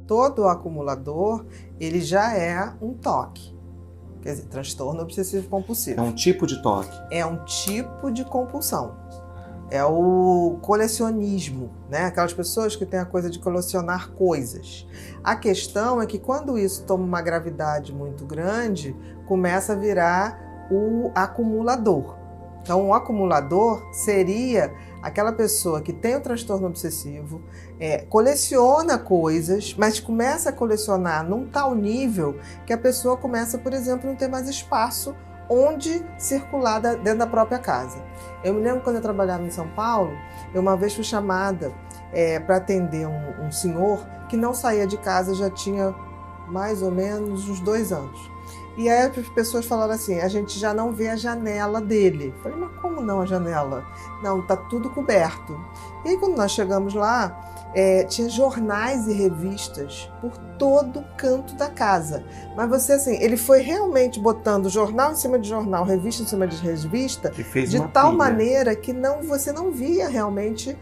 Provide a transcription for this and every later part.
todo acumulador, ele já é um toque. Quer dizer, transtorno obsessivo compulsivo. É um tipo de toque. É um tipo de compulsão. É o colecionismo, né? Aquelas pessoas que têm a coisa de colecionar coisas. A questão é que quando isso toma uma gravidade muito grande, começa a virar o acumulador. Então, o acumulador seria aquela pessoa que tem o transtorno obsessivo, coleciona coisas, mas começa a colecionar num tal nível que a pessoa começa, por exemplo, a não ter mais espaço onde circular dentro da própria casa. Eu me lembro quando eu trabalhava em São Paulo, eu uma vez fui chamada para atender um senhor que não saía de casa já tinha mais ou menos uns 2 anos. E aí as pessoas falaram assim, a gente já não vê a janela dele. Eu falei, mas como não a janela? Não, tá tudo coberto. E aí quando nós chegamos lá, tinha jornais e revistas por todo canto da casa. Mas você assim, ele foi realmente botando jornal em cima de jornal, revista em cima de revista, de tal maneira que você não via realmente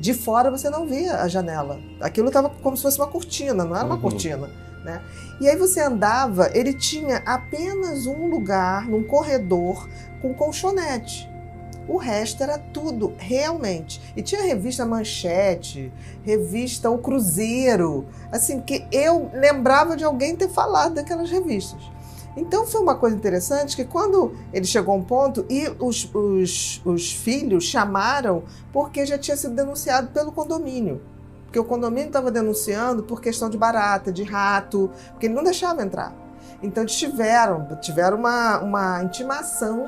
de fora você não via a janela. Aquilo estava como se fosse uma cortina, não era uma cortina. Né? E aí você andava, ele tinha apenas um lugar, num corredor, com colchonete. O resto era tudo, realmente. E tinha revista Manchete, revista O Cruzeiro, assim, que eu lembrava de alguém ter falado daquelas revistas. Então foi uma coisa interessante que quando ele chegou a um ponto, e os filhos chamaram porque já tinha sido denunciado pelo condomínio. Porque o condomínio estava denunciando por questão de barata, de rato, porque ele não deixava entrar. Então eles tiveram uma intimação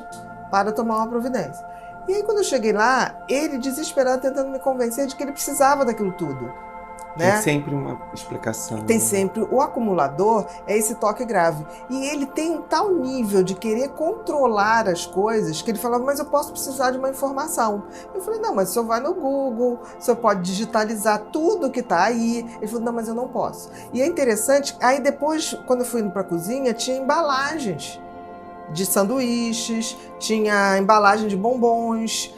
para tomar uma providência. E aí quando eu cheguei lá, ele desesperado tentando me convencer de que ele precisava daquilo tudo. Né? Tem sempre uma explicação. Tem sempre. O acumulador é esse toque grave. E ele tem um tal nível de querer controlar as coisas que ele falava, mas eu posso precisar de uma informação. Eu falei, não, mas o senhor vai no Google, o senhor pode digitalizar tudo que está aí. Ele falou, não, mas eu não posso. E é interessante, aí depois, quando eu fui indo para a cozinha, tinha embalagens de sanduíches, tinha embalagem de bombons,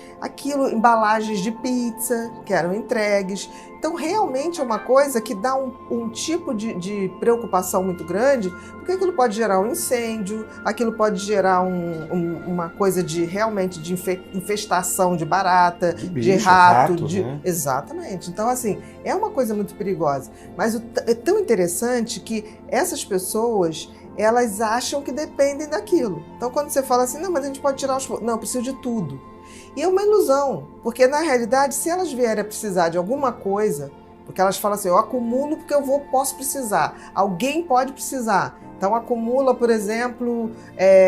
embalagens de pizza que eram entregues. Então, realmente é uma coisa que dá um tipo de preocupação muito grande, porque aquilo pode gerar um incêndio, aquilo pode gerar uma coisa realmente de infestação de barata, de rato. Né? Exatamente. Então, assim, é uma coisa muito perigosa. Mas é tão interessante que essas pessoas, elas acham que dependem daquilo. Então, quando você fala assim, não, mas a gente pode tirar os... Não, eu preciso de tudo. E é uma ilusão, porque na realidade, se elas vierem a precisar de alguma coisa, porque elas falam assim, eu acumulo porque eu posso precisar, alguém pode precisar. Então acumula, por exemplo,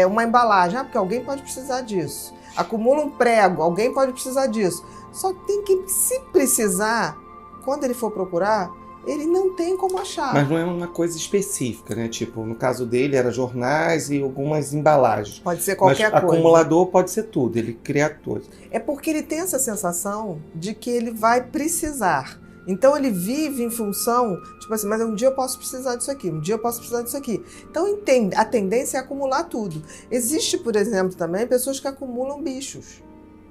uma embalagem, porque alguém pode precisar disso. Acumula um prego, alguém pode precisar disso. Só que tem que, se precisar, quando ele for procurar, ele não tem como achar. Mas não é uma coisa específica, né? Tipo, no caso dele, era jornais e algumas embalagens. Pode ser qualquer coisa. Acumulador pode ser tudo, ele cria tudo. É porque ele tem essa sensação de que ele vai precisar. Então ele vive em função, tipo assim, mas um dia eu posso precisar disso aqui, um dia eu posso precisar disso aqui. Então a tendência é acumular tudo. Existe, por exemplo, também pessoas que acumulam bichos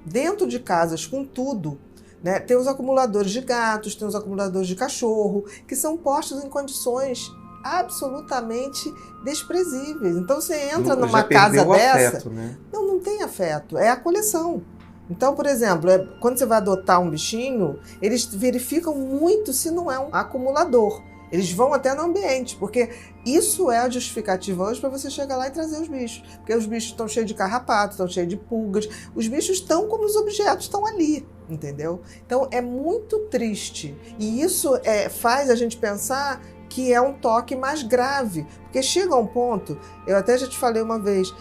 dentro de casas com tudo. Né? Tem os acumuladores de gatos, tem os acumuladores de cachorro, que são postos em condições absolutamente desprezíveis. Então você entra numa casa dessa... Afeto, né? Não tem afeto, é a coleção. Então, por exemplo, quando você vai adotar um bichinho, eles verificam muito se não é um acumulador. Eles vão até no ambiente, porque isso é a justificativa hoje para você chegar lá e trazer os bichos. Porque os bichos estão cheios de carrapatos, estão cheios de pulgas. Os bichos estão como os objetos estão ali, entendeu? Então é muito triste. E isso faz a gente pensar que é um toque mais grave. Porque chega a um ponto, eu até já te falei uma vez,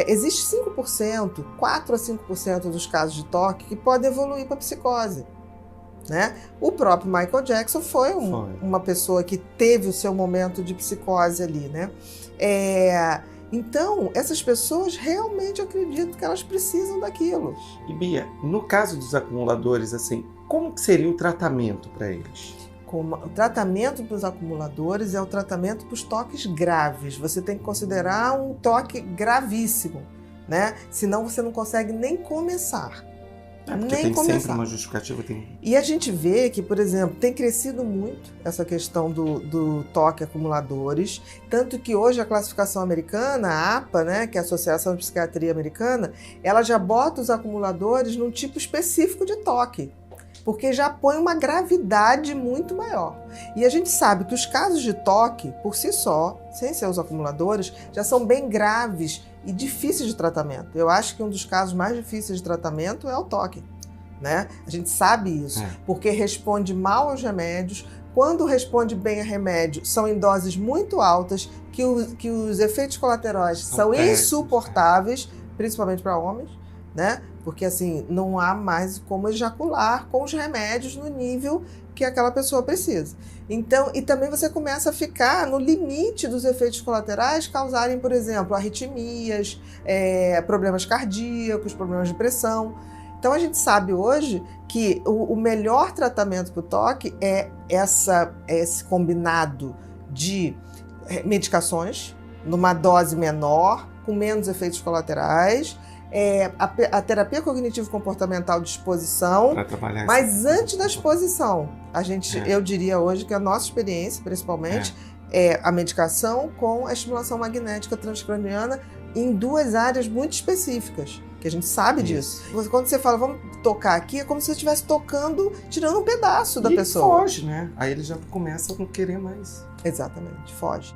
existe 5%, 4 a 5% dos casos de toque que podem evoluir para psicose. Né? O próprio Michael Jackson foi uma pessoa que teve o seu momento de psicose ali, né? Então, essas pessoas realmente acreditam que elas precisam daquilo. E Bia, no caso dos acumuladores, assim, como que seria o tratamento para eles? O tratamento para os acumuladores é o tratamento para os toques graves. Você tem que considerar um toque gravíssimo, né? Senão você não consegue nem começar. Porque Nem tem começar. sempre uma justificativa. E a gente vê que, por exemplo, tem crescido muito essa questão do toque acumuladores, tanto que hoje a classificação americana, a APA, né, que é a Associação de Psiquiatria Americana, ela já bota os acumuladores num tipo específico de toque, porque já põe uma gravidade muito maior. E a gente sabe que os casos de toque, por si só, sem ser os acumuladores, já são bem graves e difíceis de tratamento. Eu acho que um dos casos mais difíceis de tratamento é o toque, né? A gente sabe isso, porque responde mal aos remédios. Quando responde bem a remédio, são em doses muito altas, que os efeitos colaterais são insuportáveis, principalmente para homens, né? Porque assim, não há mais como ejacular com os remédios no nível que aquela pessoa precisa. Então, e também você começa a ficar no limite dos efeitos colaterais causarem, por exemplo, arritmias, problemas cardíacos, problemas de pressão. Então a gente sabe hoje que o melhor tratamento para o toque é esse combinado de medicações numa dose menor, com menos efeitos colaterais, a terapia cognitivo-comportamental de exposição, mas antes da exposição, eu diria hoje que a nossa experiência, principalmente, é a medicação com a estimulação magnética transcraniana em duas áreas muito específicas, que a gente sabe disso. Quando você fala, vamos tocar aqui, é como se você estivesse tocando, tirando um pedaço da pessoa. E foge, né? Aí ele já começa a não querer mais. Exatamente, foge.